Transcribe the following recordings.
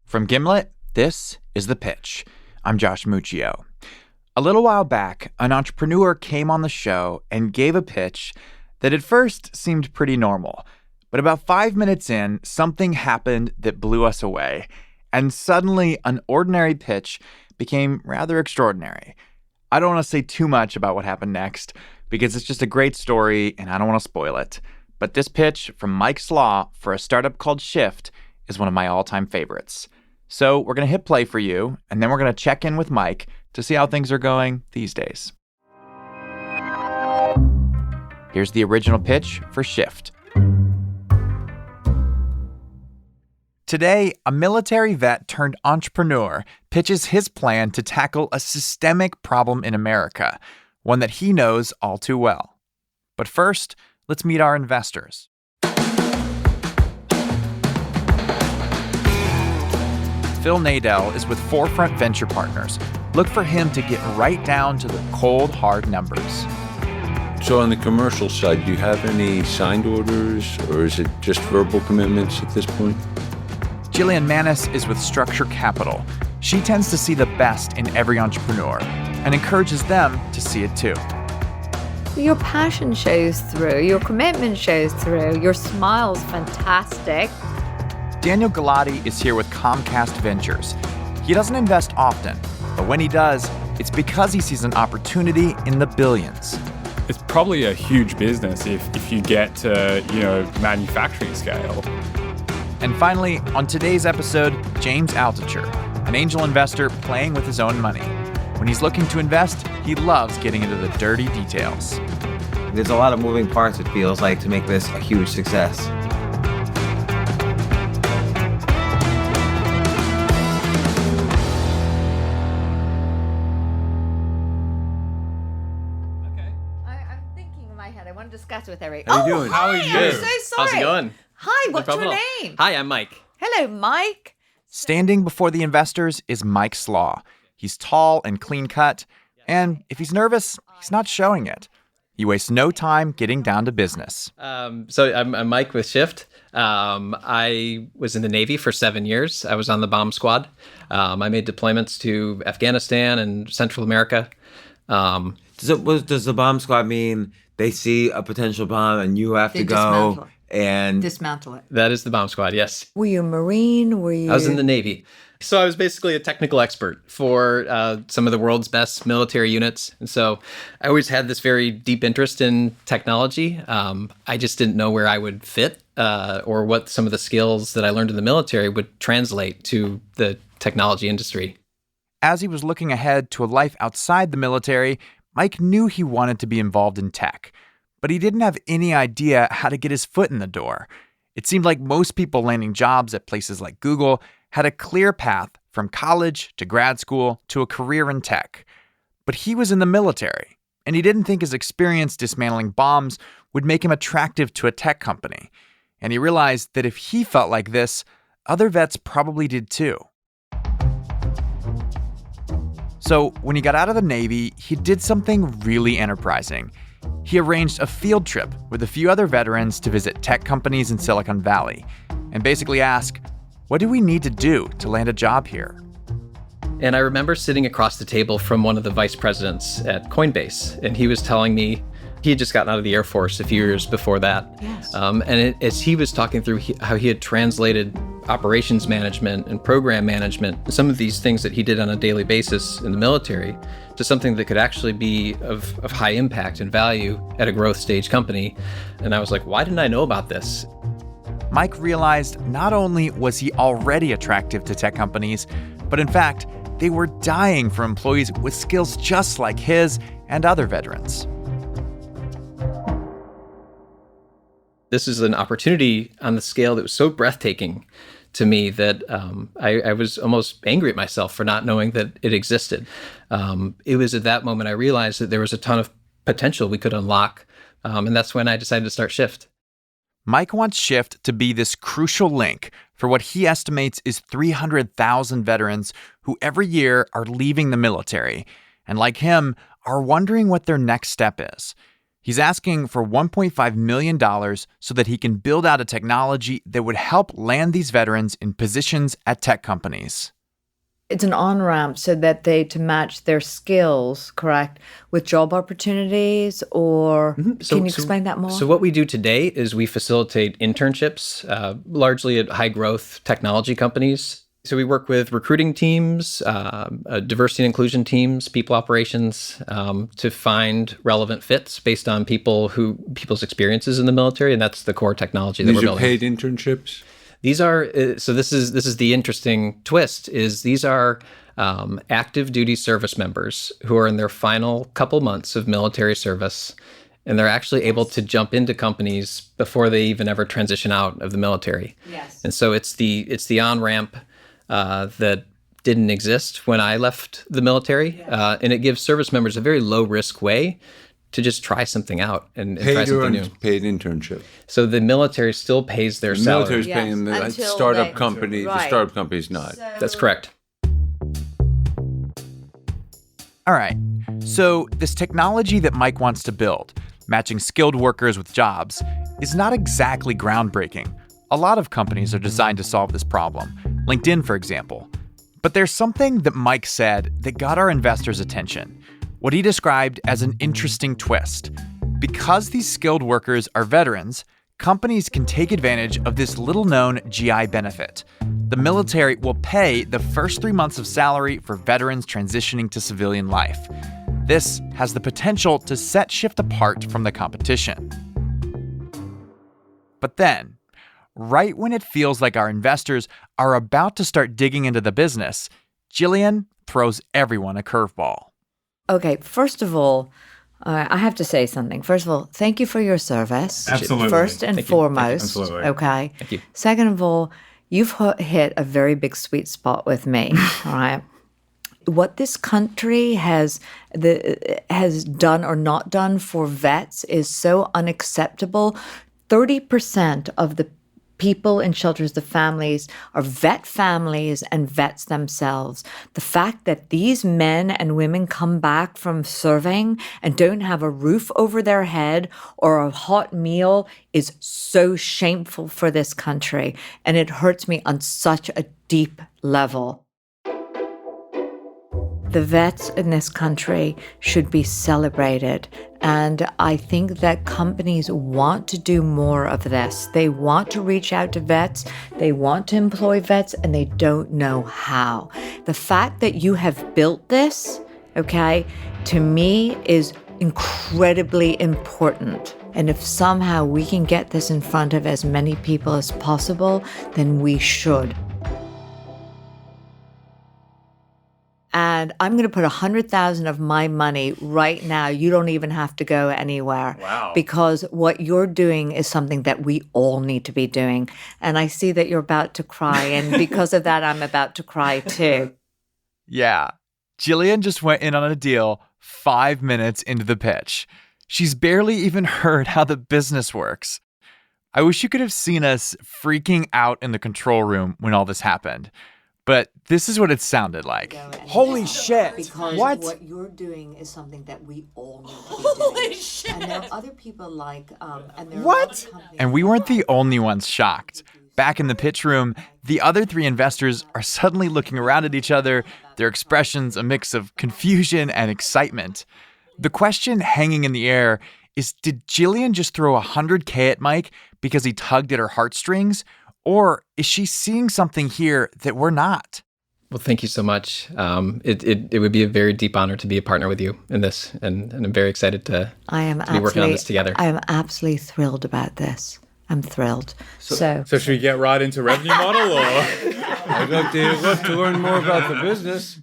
From Gimlet, this is The Pitch. I'm Josh Muccio. A little while back, an entrepreneur came on the show and gave a pitch that at first seemed pretty normal. But about 5 minutes in, something happened that blew us away. And suddenly, an ordinary pitch became rather extraordinary. I don't want to say too much about what happened next because it's just a great story and I don't want to spoil it. But this pitch from Mike Slagh for a startup called Shift is one of my all-time favorites. So we're going to hit play for you, and then we're going to check in with Mike to see how things are going these days. Here's the original pitch for Shift. Today, a military vet turned entrepreneur pitches his plan to tackle a systemic problem in America, one that he knows all too well. But first, let's meet our investors. Phil Nadell is with Forefront Venture Partners. Look for him to get right down to the cold, hard numbers. So on the commercial side, do you have any signed orders, or is it just verbal commitments at this point? Jillian Manis is with Structure Capital. She tends to see the best in every entrepreneur and encourages them to see it too. Your passion shows through, your commitment shows through, your smile's fantastic. Daniel Galati is here with Comcast Ventures. He doesn't invest often, but when he does, it's because he sees an opportunity in the billions. It's probably a huge business if you get to, manufacturing scale. And finally, on today's episode, James Altucher, an angel investor playing with his own money. When he's looking to invest, he loves getting into the dirty details. There's a lot of moving parts, it feels like, to make this a huge success. I want to discuss with Eric. How are you doing? Hi, How are you? I'm so sorry. How's it going? Hi, No what's your problem at all. name? Hi, I'm Mike. Hello, Mike. Standing before the investors is Mike Slagh. He's tall and clean-cut, and if he's nervous, he's not showing it. He wastes no time getting down to business. So I'm Mike with Shift. I was in the Navy for 7 years. I was on the bomb squad. I made deployments to Afghanistan and Central America. So what does the bomb squad mean? They see a potential bomb and you have to go and dismantle it. That is the bomb squad, yes. Were you a Marine? Were you? I was in the Navy. So I was basically a technical expert for some of the world's best military units. And so I always had this very deep interest in technology. I just didn't know where I would fit or what some of the skills that I learned in the military would translate to the technology industry. As he was looking ahead to a life outside the military, Mike knew he wanted to be involved in tech, but he didn't have any idea how to get his foot in the door. It seemed like most people landing jobs at places like Google had a clear path from college to grad school to a career in tech. But he was in the military, and he didn't think his experience dismantling bombs would make him attractive to a tech company. And he realized that if he felt like this, other vets probably did too. So when he got out of the Navy, he did something really enterprising. He arranged a field trip with a few other veterans to visit tech companies in Silicon Valley and basically ask, what do we need to do to land a job here? And I remember sitting across the table from one of the vice presidents at Coinbase, and he was telling me he had just gotten out of the Air Force a few years before that. Yes. As he was talking through how he had translated operations management and program management, some of these things that he did on a daily basis in the military, to something that could actually be of high impact and value at a growth stage company. And I was like, why didn't I know about this? Mike realized not only was he already attractive to tech companies, but in fact, they were dying for employees with skills just like his and other veterans. This is an opportunity on the scale that was so breathtaking to me that I was almost angry at myself for not knowing that it existed. It was at that moment I realized that there was a ton of potential we could unlock, and that's when I decided to start Shift. Mike wants Shift to be this crucial link for what he estimates is 300,000 veterans who every year are leaving the military and, like him, are wondering what their next step is. He's asking for $1.5 million so that he can build out a technology that would help land these veterans in positions at tech companies. It's an on-ramp so that to match their skills, correct, with job opportunities, or can you explain that more? So what we do today is we facilitate internships, largely at high-growth technology companies. So we work with recruiting teams, diversity and inclusion teams, people operations, to find relevant fits based on people's experiences in the military, and that's the core technology that we're building. These are paid internships? These are this is the interesting twist is these are active duty service members who are in their final couple months of military service, and they're actually able to jump into companies before they even ever transition out of the military. Yes. And so it's the on-ramp that didn't exist when I left the military, and it gives service members a very low-risk way to just try something out and try something new. Paid internship. So the military still pays their The salary. military's paying the startup company. Right. The startup company's not. That's correct. All right, so this technology that Mike wants to build, matching skilled workers with jobs, is not exactly groundbreaking. A lot of companies are designed to solve this problem, LinkedIn, for example. But there's something that Mike said that got our investors' attention, what he described as an interesting twist. Because these skilled workers are veterans, companies can take advantage of this little-known GI benefit. The military will pay the first 3 months of salary for veterans transitioning to civilian life. This has the potential to set Shift apart from the competition. But then, right when it feels like our investors are about to start digging into the business, Jillian throws everyone a curveball. Okay, first of all, I have to say something. First of all, thank you for your service. Absolutely. First and foremost. Absolutely. Okay. Thank you. Second of all, you've hit a very big sweet spot with me. All right. What this country has done or not done for vets is so unacceptable. 30% of the people in shelters, the families, are vet families and vets themselves. The fact that these men and women come back from serving and don't have a roof over their head or a hot meal is so shameful for this country, and it hurts me on such a deep level. The vets in this country should be celebrated. And I think that companies want to do more of this. They want to reach out to vets, they want to employ vets, and they don't know how. The fact that you have built this, okay, to me is incredibly important. And if somehow we can get this in front of as many people as possible, then we should. And I'm going to put 100,000 of my money right now. You don't even have to go anywhere. Wow. Because what you're doing is something that we all need to be doing. And I see that you're about to cry. And because of that, I'm about to cry too. Yeah, Jillian just went in on a deal 5 minutes into the pitch. She's barely even heard how the business works. I wish you could have seen us freaking out in the control room when all this happened. But this is what it sounded like. Holy shit. Because What? you're doing is something that we all need to be doing. Holy shit. And there are other people like, and there are What? other companies. And we weren't the only ones shocked. Back in the pitch room, the other three investors are suddenly looking around at each other, their expressions a mix of confusion and excitement. The question hanging in the air is, did Jillian just throw $100K at Mike because he tugged at her heartstrings? Or is she seeing something here that we're not? Well, thank you so much. It would be a very deep honor to be a partner with you in this, and I'm very excited to be working on this together. I am absolutely thrilled about this. I'm thrilled. So So should we get right into revenue model, or? I'd love to learn more about the business.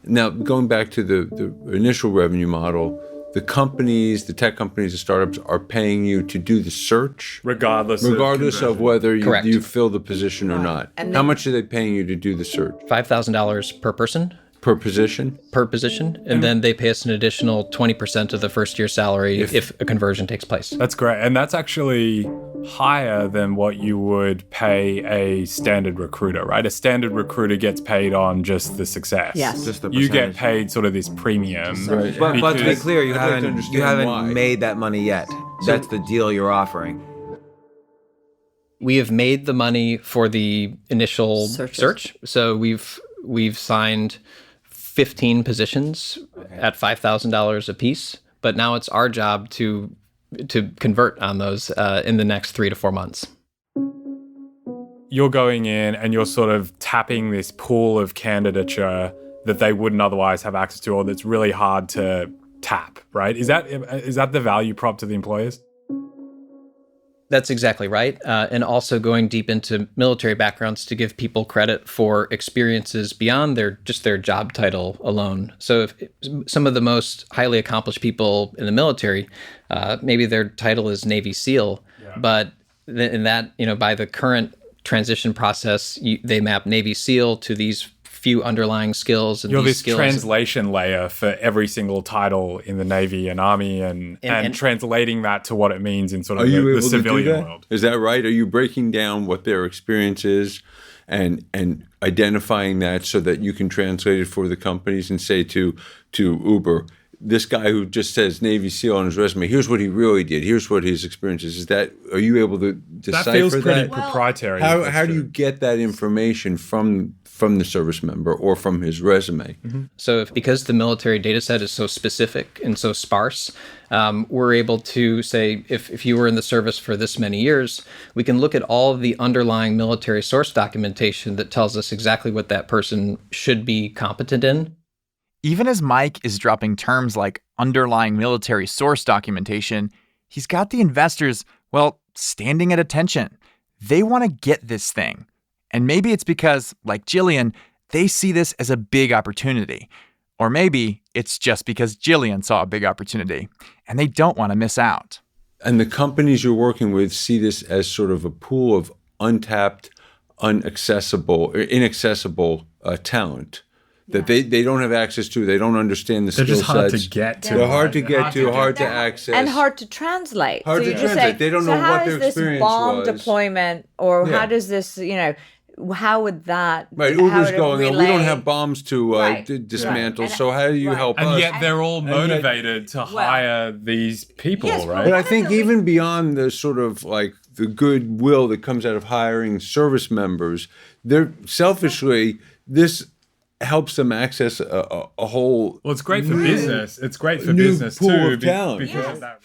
Now, going back to the initial revenue model, the companies, the tech companies, the startups are paying you to do the search? Regardless of conversion. whether Correct. you fill the position or not. And How then- much are they paying you to do the search? $5,000 per person Per position? per position, and then they pay us an additional 20% of the first year's salary if a conversion takes place. That's great. And that's actually higher than what you would pay a standard recruiter, right? A standard recruiter gets paid on just the success. Yes. Just the You get percentage. paid sort of this premium. Right. But to be Because- clear, you I'd like to haven't understand why. made that money yet. That's the deal you're offering. We have made the money for the initial Searches. search. So we've signed 15 positions at $5,000 a piece, but now it's our job to convert on those in the next 3 to 4 months. You're going in and you're sort of tapping this pool of candidature that they wouldn't otherwise have access to, or that's really hard to tap, right? Is that the value prop to the employers? That's exactly right. And also going deep into military backgrounds to give people credit for experiences beyond their job title alone. So if some of the most highly accomplished people in the military, maybe their title is Navy SEAL, but in that, by the current transition process, they map Navy SEAL to these few underlying skills, and You're these this skills. translation layer for every single title in the Navy and Army, and translating that to what it means in sort Are of you the able to do civilian that? world. Is that right? Are you breaking down what their experience is and identifying that so that you can translate it for the companies and say to Uber, this guy who just says Navy SEAL on his resume, here's what he really did, here's what his experience is. Are you able to decipher That feels pretty that? proprietary. How do you get that information from the service member or from his resume? So because the military data set is so specific and so sparse, we're able to say, if you were in the service for this many years, we can look at all of the underlying military source documentation that tells us exactly what that person should be competent in. Even as Mike is dropping terms like underlying military source documentation, he's got the investors, standing at attention. They want to get this thing. And maybe it's because, like Jillian, they see this as a big opportunity. Or maybe it's just because Jillian saw a big opportunity and they don't want to miss out. And the companies you're working with see this as sort of a pool of untapped, inaccessible talent that they don't have access to. They don't understand the They're skill just hard sets. to get to. They're hard to right? get to, hard to access. And hard to translate. Hard to you just translate. say, They don't so know how what their is this experience bomb was. deployment, or Yeah. how does this, how would that? Right, how Uber's would it going, we don't relay? have bombs to Right, dismantle, right. so how do you Right. help And us? yet they're all yet- motivated to hire these people, Yes, right? But I think even beyond the sort of like the goodwill that comes out of hiring service members, they're selfishly, this helps them access a whole Well, it's great for business. It's great for new business pool too, of talent. because of that.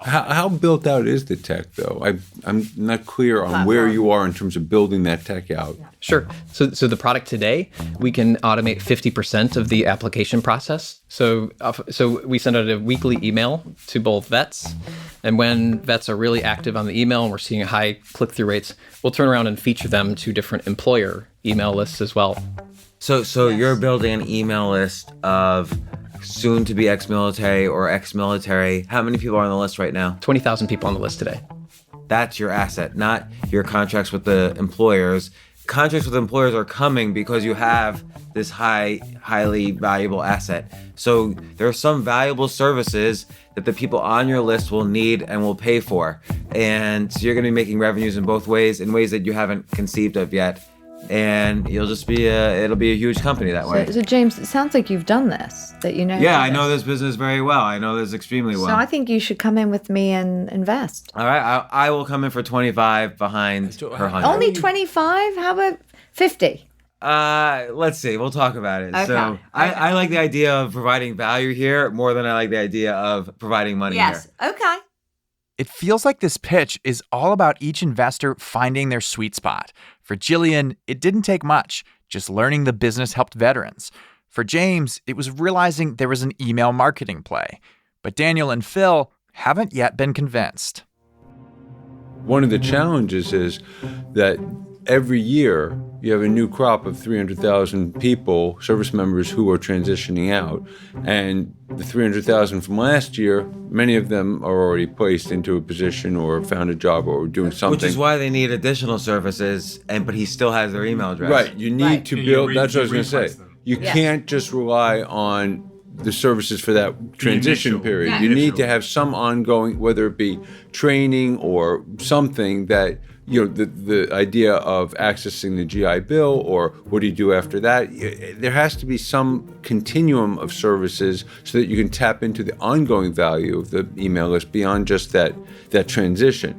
How built out is the tech, though? I'm not clear on where you are in terms of building that tech out. Sure. So the product today, we can automate 50% of the application process. So we send out a weekly email to both vets, and when vets are really active on the email and we're seeing high click-through rates, we'll turn around and feature them to different employer email lists as well. So you're building an email list of soon to be ex-military or ex-military. How many people are on the list right now? 20,000 people on the list today. That's your asset, not your contracts with the employers. Contracts with employers are coming because you have this highly valuable asset. So there are some valuable services that the people on your list will need and will pay for. And so you're going to be making revenues in both ways, in ways that you haven't conceived of yet. And you'll just be it'll be a huge company that way. So James, it sounds like you've done this. That you know. Yeah, I know this business very well. I know this extremely well. So I think you should come in with me and invest. All right, I will come in for 25 behind her 100. Only 25? How about 50? Let's see. We'll talk about it. Okay. So I like the idea of providing value here more than I like the idea of providing money here. Okay. It feels like this pitch is all about each investor finding their sweet spot. For Jillian, it didn't take much. Just learning the business helped veterans. For James, it was realizing there was an email marketing play. But Daniel and Phil haven't yet been convinced. One of the challenges is that every year you have a new crop of 300,000 people, service members who are transitioning out. And the 300,000 from last year, many of them are already placed into a position or found a job or doing something. Which is why they need additional services, but he still has their email address. Right. You need to Yeah, build, you that's what I was going replace to say. them. You can't just rely on the services for that transition initial- period. Yeah. You need Initial. to have some ongoing, whether it be training or something that, the idea of accessing the GI Bill, or what do you do after that? There has to be some continuum of services so that you can tap into the ongoing value of the email list beyond just that transition.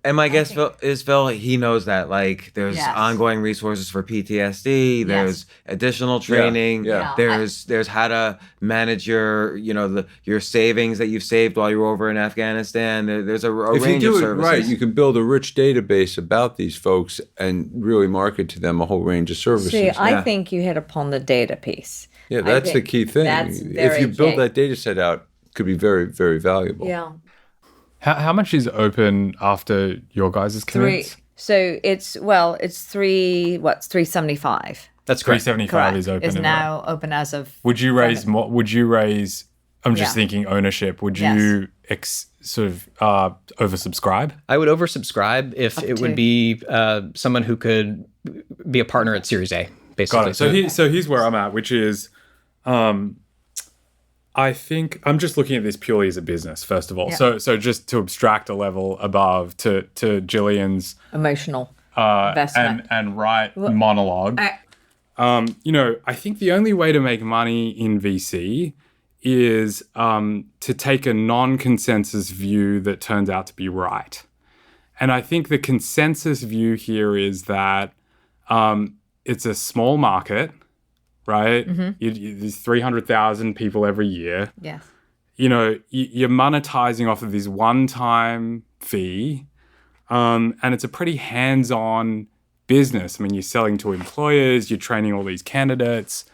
And my guess is Phil, he knows that, like, there's Yes. ongoing resources for PTSD, there's additional training, yeah. there's how to manage your, your savings that you've saved while you were over in Afghanistan. There's a If you range of do it services. right, you can build a rich database about these folks and really market to them a whole range of services. See, I think you hit upon the data piece. Yeah, I that's the think key thing. that's If very you build key. that data set out, it could be very, very valuable. Yeah. How much is open after your guys' commits? So it's 375. That's correct. 375 Correct. is open. Is in now open as of. Would you raise more? Would you raise? I'm just Yeah. thinking ownership. Would Yes. you oversubscribe? I would oversubscribe if it to- would be someone who could be a partner at Series A, basically. Got it. So here's where I'm at, which is, I think I'm just looking at this purely as a business, first of all. Yeah. So just to abstract a level above to Jillian's Emotional investment. and monologue. I think the only way to make money in VC is to take a non-consensus view that turns out to be right. And I think the consensus view here is that it's a small market, right? There's 300,000 people every year. Yes. You're monetizing off of this one-time fee, and it's a pretty hands-on business. I mean, you're selling to employers, you're training all these candidates.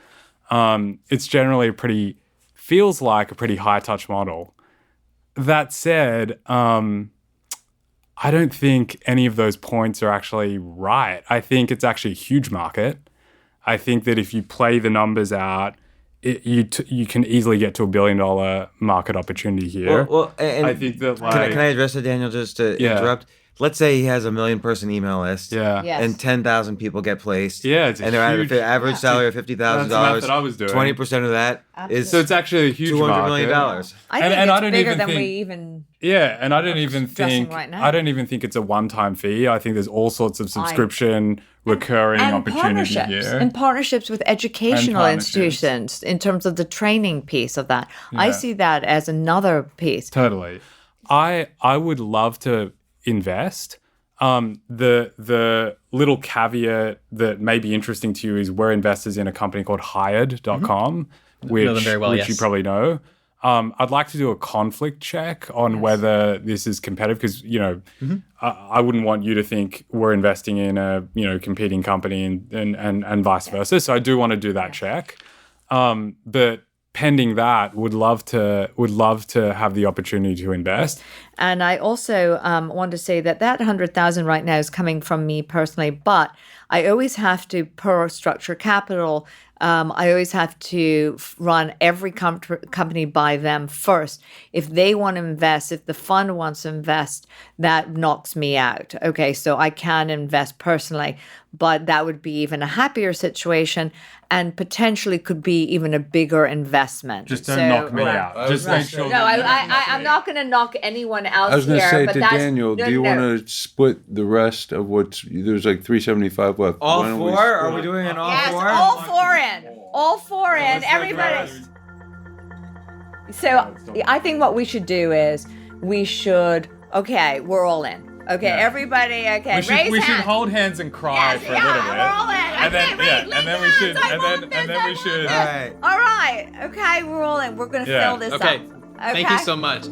It's generally feels like a pretty high-touch model. That said, I don't think any of those points are actually right. I think it's actually a huge market. I think that if you play the numbers out, you can easily get to $1 billion market opportunity here. Well, and I think that, can I address it, Daniel, just to interrupt? Let's say he has a 1 million person email list. Yeah. Yes. And 10,000 people get placed. Yeah, it's a and they're at huge- an average salary of $50,000. That's the math that I was doing. 20% of that is So it's actually a huge $200 market. million. I think And I it's don't bigger even than think- we even. Yeah, and I don't even stressing think right now. I don't even think it's a one-time fee. I think there's all sorts of subscription, recurring opportunity here. And partnerships with educational partnerships. institutions in terms of the training piece of that. I see that as another piece. Totally. I would love to invest. The little caveat that may be interesting to you is we're investors in a company called Hired.com, which, Know them very well, which yes. you probably know. I'd like to do a conflict check on whether this is competitive because, I wouldn't want you to think we're investing in a, competing company and vice versa. So I do want to do that check. But pending that, would love to have the opportunity to invest. And I also want to say that 100,000 right now is coming from me personally, but I always have to, per structure capital, I always have to run every company by them first. If they want to invest, if the fund wants to invest, that knocks me out. Okay, so I can invest personally, but that would be even a happier situation and potentially could be even a bigger investment. Just don't knock me out. Just make sure. No, I'm not going to knock anyone else I was going to here. say but to that's, Daniel, do you want to split the rest of there's like 375 left? all Why don't we four? split Are we it? doing an all Yes, four? all four in. All four in. Everybody. So I think what we should do is okay, we're all in. Okay, everybody, okay, raise We should hands. hold hands and cry for a little bit. we're all in. I And then, can't wait. yeah, Lift and then the we should, hands. I and want then this, I we want should. this. All right. All right. Okay, we're all in. We're going to Yeah. fill this Okay. up. Thank you so much.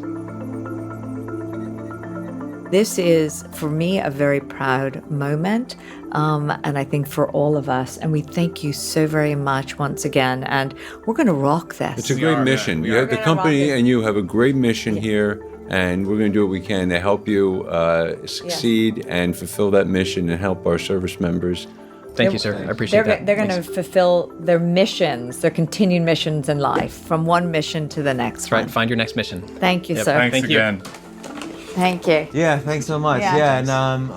This is, for me, a very proud moment, and I think for all of us. And we thank you so very much once again. And we're going to rock this. It's a great mission. You have the We're gonna rock company it. and you have a great mission here, and we're going to do what we can to help you succeed and fulfill that mission and help our service members. Thank you, sir. I appreciate that. They're going to Thanks. fulfill their missions, their continued missions in life, from one mission to the next That's right. one. Find your next mission. Thank you, Yep. sir. Thanks Thank you. again. Thank you. Yeah, thanks so much. Yeah, Yeah, thanks. and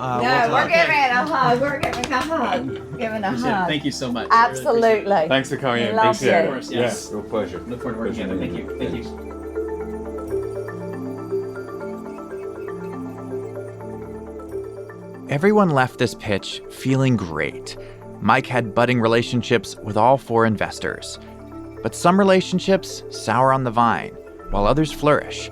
We're giving it a hug. We're giving a hug. Giving a hug. Thank you so much. Absolutely. Thanks for coming in. Love Appreciate you. it. Of course, yes. Real pleasure. Look forward to working together. Thank you. Thank you. Everyone left this pitch feeling great. Mike had budding relationships with all 4 investors. But some relationships sour on the vine, while others flourish.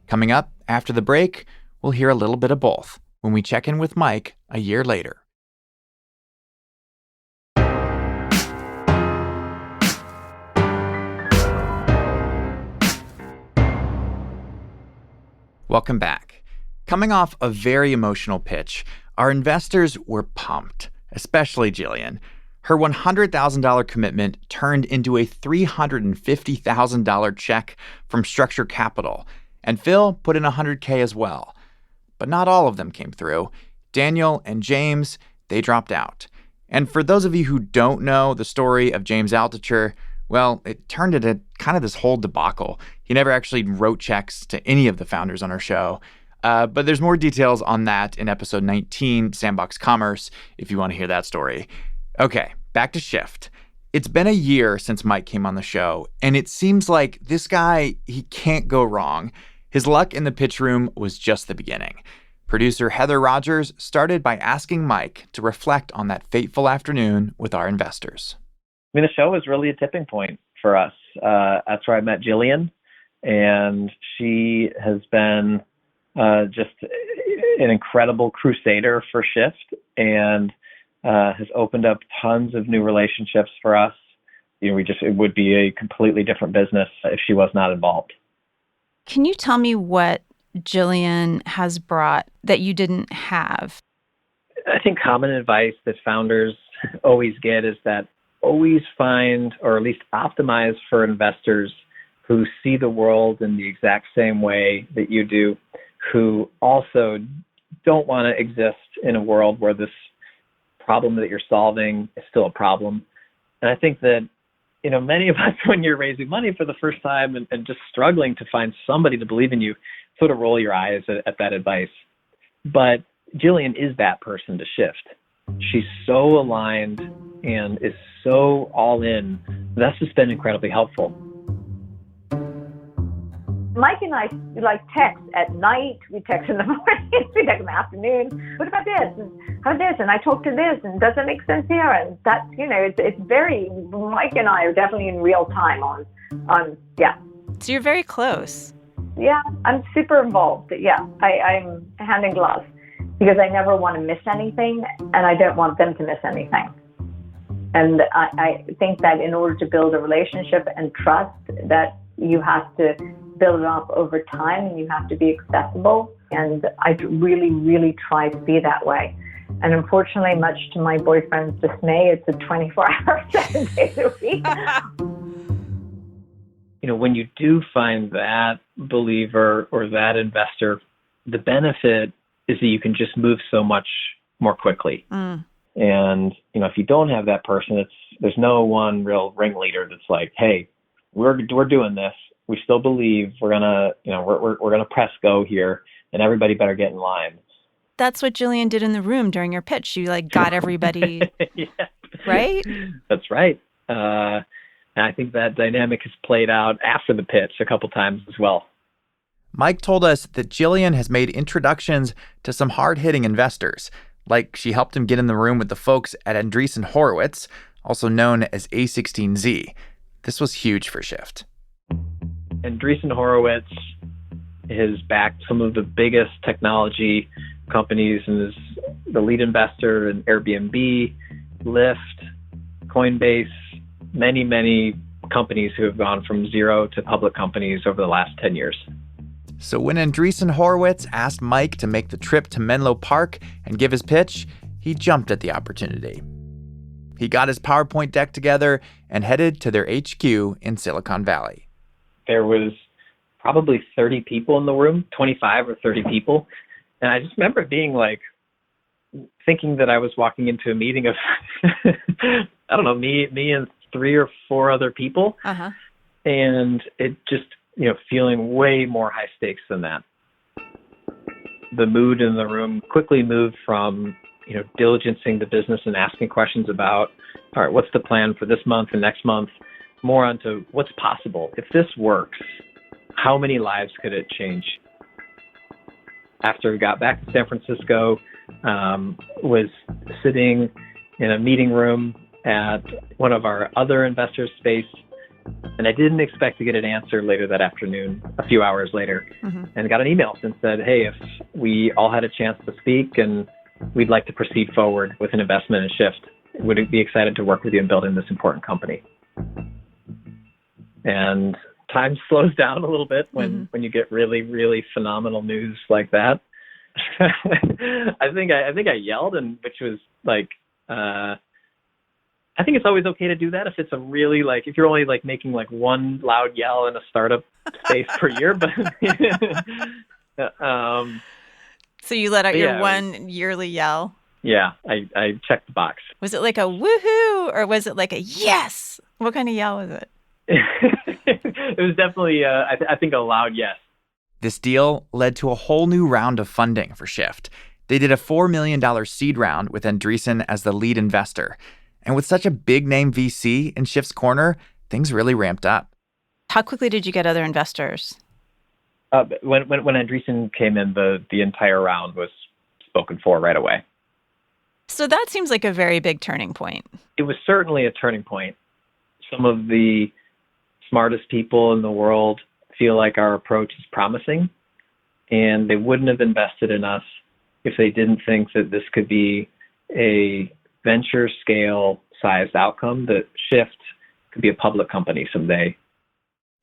Coming up after the break, we'll hear a little bit of both when we check in with Mike a year later. Welcome back. Coming off a very emotional pitch, our investors were pumped, especially Jillian. Her $100,000 commitment turned into a $350,000 check from Structure Capital, and Phil put in $100K as well. But not all of them came through. Daniel and James, they dropped out. And for those of you who don't know the story of James Altucher, well, it turned into kind of this whole debacle. He never actually wrote checks to any of the founders on our show. But there's more details on that in episode 19, Sandbox Commerce, if you want to hear that story. Okay, back to Shift. It's been a year since Mike came on the show, and it seems like this guy, he can't go wrong. His luck in the pitch room was just the beginning. Producer Heather Rogers started by asking Mike to reflect on that fateful afternoon with our investors. I mean, the show was really a tipping point for us. That's where I met Jillian, and she has been just an incredible crusader for Shift, and has opened up tons of new relationships for us. You know, it would be a completely different business if she was not involved. Can you tell me what Jillian has brought that you didn't have? I think common advice that founders always get is that always find, or at least optimize for investors who see the world in the exact same way that you do, who also don't want to exist in a world where this problem that you're solving is still a problem. And I think that, you know, many of us, when you're raising money for the first time and just struggling to find somebody to believe in you, sort of roll your eyes at that advice. But Jillian is that person to Shift. She's so aligned and is so all in. That's just been incredibly helpful. Mike and I text at night, we text in the morning, we text in the afternoon. What about this? And how this? And I talked to this, and does it make sense here? And that's, you know, it's very, Mike and I are definitely in real time on, yeah. So you're very close. Yeah, I'm super involved. Yeah, I'm hand in glove because I never want to miss anything, and I don't want them to miss anything. And I think that in order to build a relationship and trust, that you have to build it up over time, and you have to be accessible. And I really, really try to be that way. And unfortunately, much to my boyfriend's dismay, it's a 24-hour, 7 days a week. You know, when you do find that believer or that investor, the benefit is that you can just move so much more quickly. Mm. And, you know, if you don't have that person, there's no one real ringleader that's like, hey, we're doing this. We still believe we're gonna press go here, and everybody better get in line. That's what Jillian did in the room during your pitch. You got everybody, yeah. right? That's right. And I think that dynamic has played out after the pitch a couple times as well. Mike told us that Jillian has made introductions to some hard-hitting investors, like she helped him get in the room with the folks at Andreessen Horowitz, also known as A16Z. This was huge for Shift. Andreessen Horowitz has backed some of the biggest technology companies and is the lead investor in Airbnb, Lyft, Coinbase, many, many companies who have gone from zero to public companies over the last 10 years. So when Andreessen Horowitz asked Mike to make the trip to Menlo Park and give his pitch, he jumped at the opportunity. He got his PowerPoint deck together and headed to their HQ in Silicon Valley. There was probably 30 people in the room, 25 or 30 people. And I just remember being thinking that I was walking into a meeting of, I don't know, me and 3 or 4 other people. Uh-huh. And it just feeling way more high stakes than that. The mood in the room quickly moved from, diligencing the business and asking questions about, all right, what's the plan for this month and next month, more onto what's possible. If this works, how many lives could it change? After we got back to San Francisco, was sitting in a meeting room at one of our other investors' space, and I didn't expect to get an answer later that afternoon, a few hours later, and got an email and said, hey, if we all had a chance to speak and we'd like to proceed forward with an investment in Shift, would be excited to work with you in building this important company. And time slows down a little bit when you get really, really phenomenal news like that. I think I yelled, and which was like, I think it's always okay to do that if it's a really if you're only making one loud yell in a startup space per year. But so you let out your one yearly yell. Yeah, I checked the box. Was it like a woohoo, or was it like a yes? What kind of yell was it? It was definitely, I think, a loud yes. This deal led to a whole new round of funding for Shift. They did a $4 million seed round with Andreessen as the lead investor. And with such a big-name VC in Shift's corner, things really ramped up. How quickly did you get other investors? When Andreessen came in, the entire round was spoken for right away. So that seems like a very big turning point. It was certainly a turning point. Some of the smartest people in the world feel like our approach is promising, and they wouldn't have invested in us if they didn't think that this could be a venture scale sized outcome, that Shift could be a public company someday.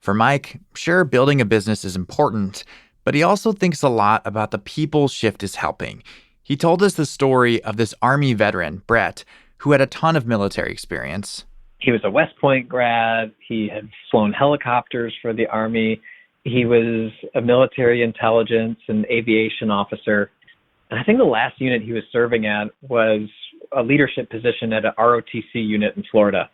For Mike, sure, building a business is important, but he also thinks a lot about the people Shift is helping. He told us the story of this Army veteran, Brett, who had a ton of military experience. He was a West Point grad. He had flown helicopters for the Army. He was a military intelligence and aviation officer. And I think the last unit he was serving at was a leadership position at a ROTC unit in Florida.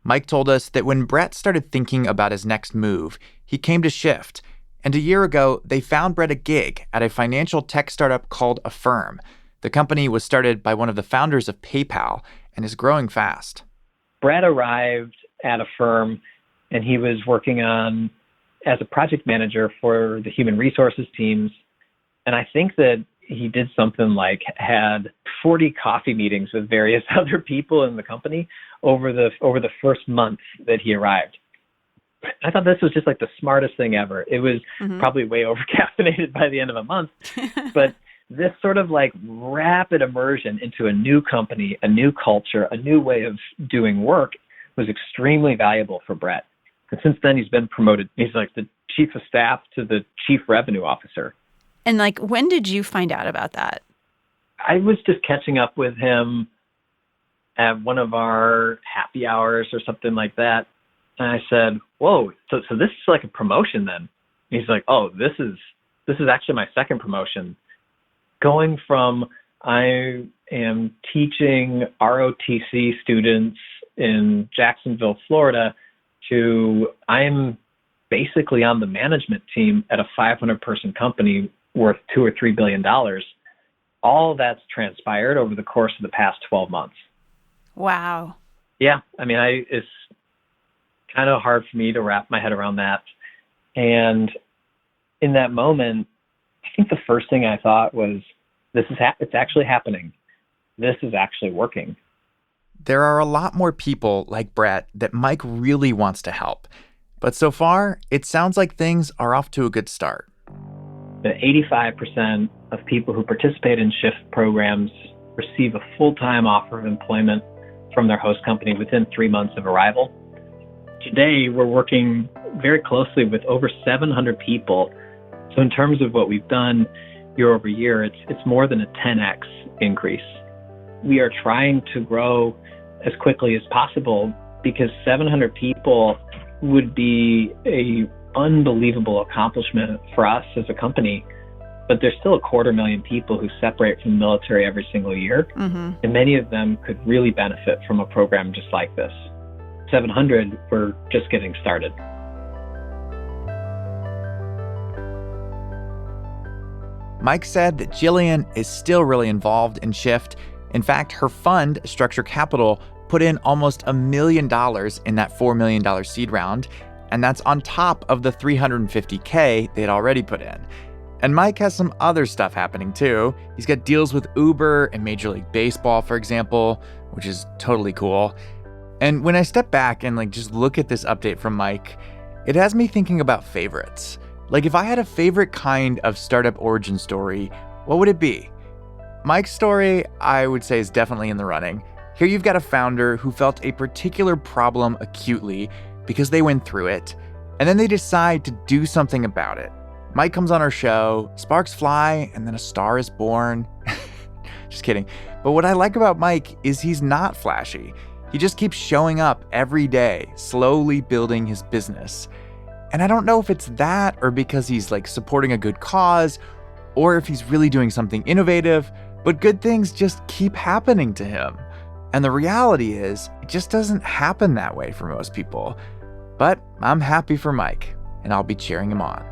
Mike told us that when Brett started thinking about his next move, he came to Shift. And a year ago, they found Brett a gig at a financial tech startup called Affirm. The company was started by one of the founders of PayPal and is growing fast. Brett arrived at Affirm, and he was working on as a project manager for the human resources teams. And I think that he did something like had 40 coffee meetings with various other people in the company over the first month that he arrived. I thought this was just the smartest thing ever. It was probably way over caffeinated by the end of a month, but this sort of rapid immersion into a new company, a new culture, a new way of doing work was extremely valuable for Brett. And since then, he's been promoted. He's the chief of staff to the chief revenue officer. And when did you find out about that? I was just catching up with him at one of our happy hours or something like that. And I said, whoa, so this is a promotion then? And he's like, oh, this is actually my second promotion. Going from I am teaching ROTC students in Jacksonville, Florida, to I'm basically on the management team at a 500-person company worth $2 or $3 billion. All that's transpired over the course of the past 12 months. Wow. Yeah, it's kind of hard for me to wrap my head around that. And in that moment, I think the first thing I thought was, it's actually happening. This is actually working. There are a lot more people like Brett that Mike really wants to help. But so far, it sounds like things are off to a good start. 85% of people who participate in Shift programs receive a full-time offer of employment from their host company within 3 months of arrival. Today, we're working very closely with over 700 people. So in terms of what we've done year over year, it's more than a 10x increase. We are trying to grow as quickly as possible because 700 people would be a unbelievable accomplishment for us as a company. But there's still 250,000 people who separate from the military every single year. And many of them could really benefit from a program just like this. 700, we're just getting started. Mike said that Jillian is still really involved in Shift. In fact, her fund, Structure Capital, put in almost $1 million in that $4 million seed round, and that's on top of the $350K they'd already put in. And Mike has some other stuff happening too. He's got deals with Uber and Major League Baseball, for example, which is totally cool. And when I step back and just look at this update from Mike, it has me thinking about favorites. If I had a favorite kind of startup origin story, what would it be? Mike's story, I would say, is definitely in the running. Here you've got a founder who felt a particular problem acutely because they went through it, and then they decide to do something about it. Mike comes on our show, sparks fly, and then a star is born. Just kidding. But what I like about Mike is he's not flashy. He just keeps showing up every day, slowly building his business. And I don't know if it's that or because he's supporting a good cause or if he's really doing something innovative, but good things just keep happening to him. And the reality is, it just doesn't happen that way for most people. But I'm happy for Mike, and I'll be cheering him on.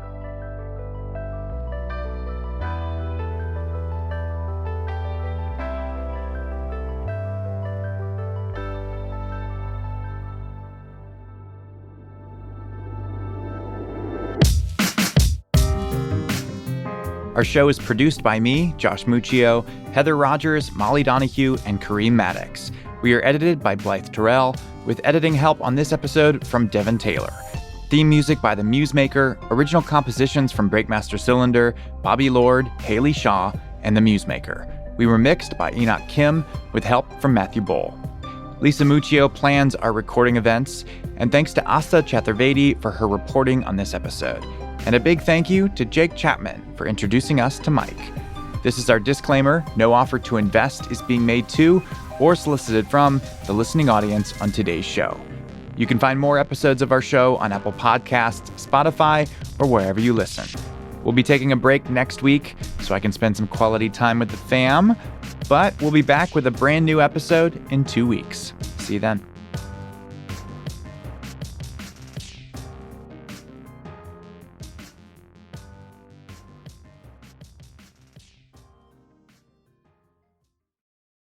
Our show is produced by me, Josh Muccio, Heather Rogers, Molly Donahue, and Kareem Maddox. We are edited by Blythe Terrell, with editing help on this episode from Devin Taylor. Theme music by The Musemaker, original compositions from Breakmaster Cylinder, Bobby Lord, Haley Shaw, and The Musemaker. We were mixed by Enoch Kim, with help from Matthew Bowl. Lisa Muccio plans our recording events, and thanks to Asta Chaturvedi for her reporting on this episode. And a big thank you to Jake Chapman for introducing us to Mike. This is our disclaimer. No offer to invest is being made to or solicited from the listening audience on today's show. You can find more episodes of our show on Apple Podcasts, Spotify, or wherever you listen. We'll be taking a break next week so I can spend some quality time with the fam, but we'll be back with a brand new episode in 2 weeks. See you then.